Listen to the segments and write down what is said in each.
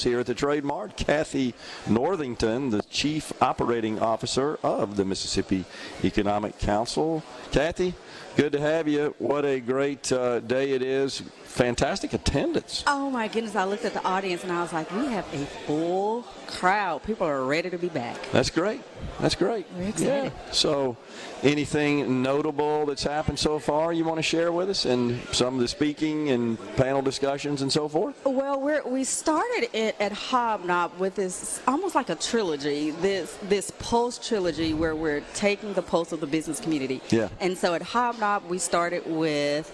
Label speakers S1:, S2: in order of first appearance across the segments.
S1: Here at the Trade Mart, Cathy Northington, the Chief Operating Officer of the Mississippi Economic Council. Cathy, good to have you. What a great day it is. Fantastic attendance.
S2: Oh my goodness, I looked at the audience and I was like, we have a full crowd. People are ready to be back.
S1: That's great. That's great.
S2: We're excited.
S1: Yeah. So anything notable that's happened so far you want to share with us, and some of the speaking and panel discussions and so forth?
S2: Well, we started it at Hobnob with this almost like a trilogy, this Pulse trilogy where we're taking the pulse of the business community.
S1: Yeah.
S2: And so at Hobnob we started with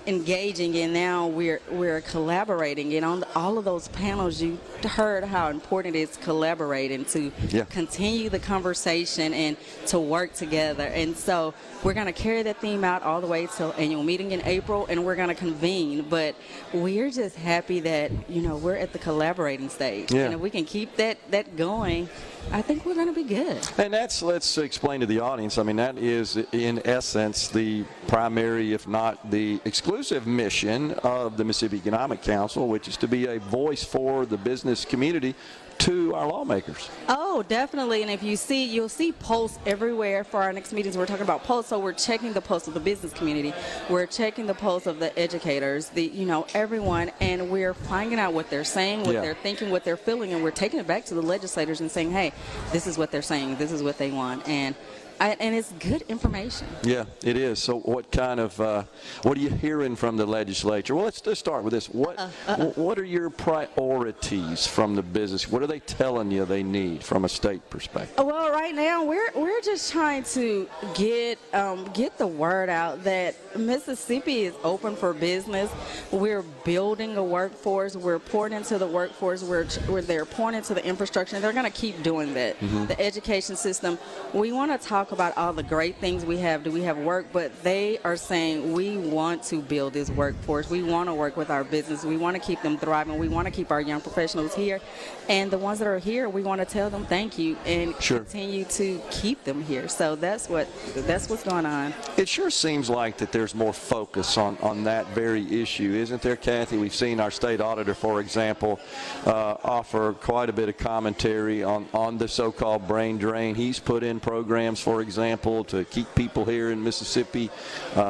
S2: engaging, and now we're collaborating. And on all of those panels, you heard how important it is collaborating to continue the conversation and to work together. And so we're going to carry that theme out all the way till annual meeting in April, and we're going to convene. But we're just happy that we're at the collaborating stage, and if we can keep that going, I think we're going to be good.
S1: And let's explain to the audience, I mean, that is in essence the primary, if not the exclusive mission of the Mississippi Economic Council, which is to be a voice for the business community to our lawmakers.
S2: Oh, definitely. And if you'll see posts everywhere for our next meetings. We're talking about posts, so we're checking the pulse of the business community. We're checking the pulse of the educators, everyone, and we're finding out what they're saying, what they're thinking, what they're feeling, and we're taking it back to the legislators and saying, hey, this is what they're saying, this is what they want. And it's good information. Yeah,
S1: it is. So what kind of, what are you hearing from the legislature? Well, let's start with this. What are your priorities from the business? What are they telling you they need from a state perspective?
S2: Well, right now we're just trying to get the word out that Mississippi is open for business. We're building a workforce. We're pouring into the workforce. They're pouring into the infrastructure, and they're going to keep doing that. Mm-hmm. The education system. We want to talk about all the great things we have. Do we have work? But they are saying we want to build this workforce. We want to work with our business. We want to keep them thriving. We want to keep our young professionals here. And the ones that are here, we want to tell them thank you and continue to keep them here. So that's what's going on.
S1: It sure seems like that there's more focus on that very issue, isn't there, Cathy? We've seen our state auditor, for example, offer quite a bit of commentary on the so-called brain drain. He's put in programs, for example, to keep people here in Mississippi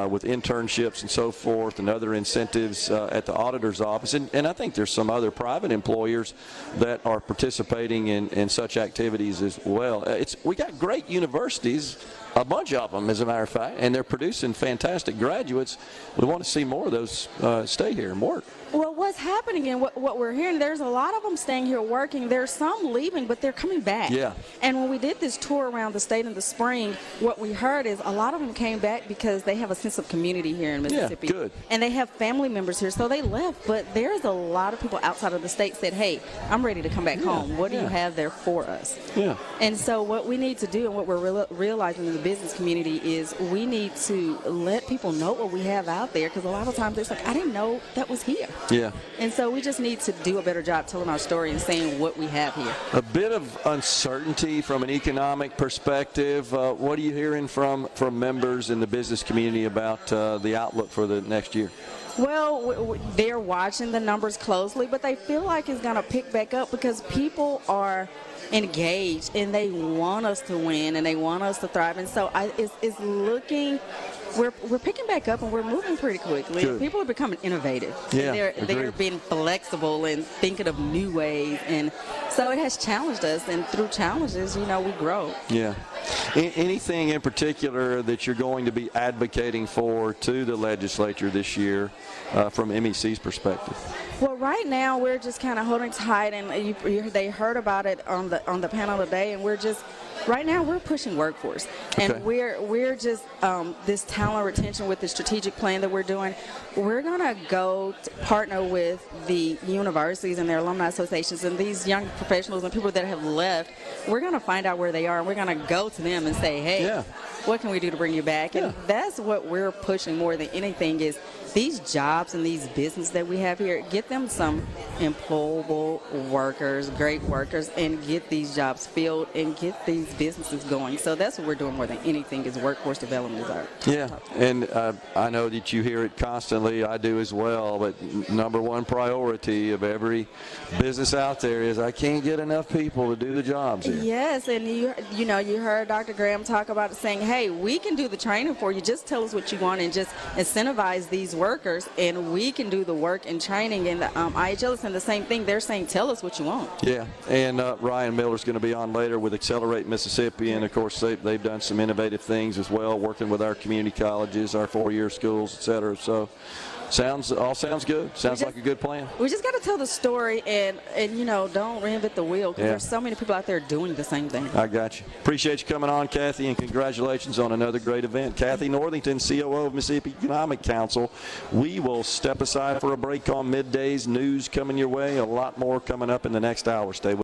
S1: with internships and so forth and other incentives at the auditor's office. And I think there's some other private employers that are participating in such activities as well. We got great universities, a bunch of them, as a matter of fact, and they're producing fantastic graduates. We want to see more of those stay here and work.
S2: Well, what's happening and what we're hearing, there's a lot of them staying here working. There's some leaving, but they're coming back. Yeah. And when we did this tour around the state in the spring, what we heard is a lot of them came back because they have a sense of community here in Mississippi.
S1: Yeah, good.
S2: And they have family members here, so they left. But there's a lot of people outside of the state said, hey, I'm ready to come back home. What do you have there for us? Yeah. And so what we need to do and what we're realizing in the business community is we need to let people know what we have out there, because a lot of times it's like, I didn't know that was here.
S1: Yeah.
S2: And so we just need to do a better job telling our story and saying what we have here.
S1: A bit of uncertainty from an economic perspective. What are you hearing from members in the business community about the outlook for the next year?
S2: Well, they're watching the numbers closely, but they feel like it's going to pick back up because people are engaged and they want us to win and they want us to thrive. And so it's looking, we're picking back up and we're moving pretty quickly. Good. People are becoming innovative.
S1: Yeah,
S2: they're being flexible and thinking of new ways. And so it has challenged us, and through challenges, we grow.
S1: Yeah. Anything in particular that you're going to be advocating for to the legislature this year from MEC's perspective?
S2: Well, right now we're just kind of holding tight, and they heard about it on the panel today, and right now we're pushing workforce, and we're just this talent retention with the strategic plan that we're doing. We're gonna go partner with the universities and their alumni associations and these young professionals and people that have left. We're gonna find out where they are, and we're gonna go to them and say, hey, what can we do to bring you back? And that's what we're pushing more than anything, is these jobs and these businesses that we have here, get them some employable workers, great workers, and get these jobs filled and get these businesses going. So that's what we're doing more than anything is workforce development is our
S1: Yeah, and I know that you hear it constantly. I do as well. But number one priority of every business out there is I can't get enough people to do the jobs here.
S2: Yes, and you know, you heard Dr. Graham talk about it, saying, hey, we can do the training for you. Just tell us what you want and just incentivize these workers, and we can do the work and training. And the IHL is saying the same thing. They're saying, tell us what you want.
S1: Yeah, and Ryan Miller's going to be on later with Accelerate Mississippi, and of course they've done some innovative things as well, working with our community colleges, our four-year schools, et cetera. So all sounds good. Sounds like a good plan.
S2: We just got to tell the story and you know, don't reinvent the wheel, because there's so many people out there doing the same thing.
S1: I got you. Appreciate you coming on, Cathy, and congratulations on another great event. Cathy Northington, COO of Mississippi Economic Council. We will step aside for a break on middays. News coming your way. A lot more coming up in the next hour. Stay with us.